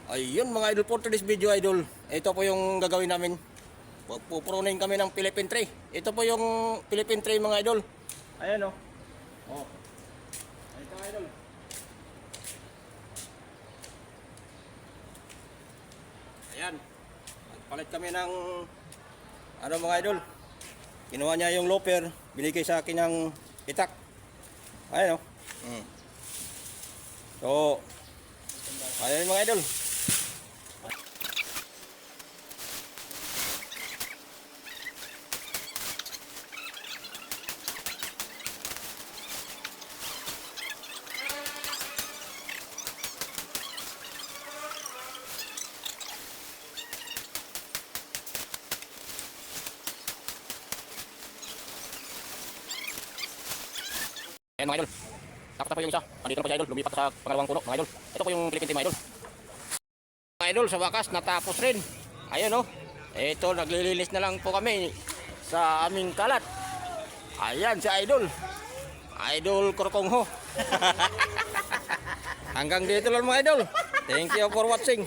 Ayun mga idol, for today's video idol, ito po yung gagawin namin. Pupurunin kami ng Philippine tray. Ito po yung Philippine tray mga idol. Ayan o. Oh. Ito idol. Ayan. Nagpalit kami ng ano mga idol. Kinuha niya yung loper, binigay sa akin ng itak. Ayan o. So, ayan mga idol. Ayan mga idol. Tapos na po yung isa. Andito na po si idol. Lumipat sa pangalawang puno mga idol. Ito po yung Philippine team mga idol. Mga idol sa wakas natapos rin. Ayun o. Ito naglilinis na lang po kami sa aming kalat. Ayan si idol. Idol Korkongho. Hanggang dito lang mga idol. Thank you for watching.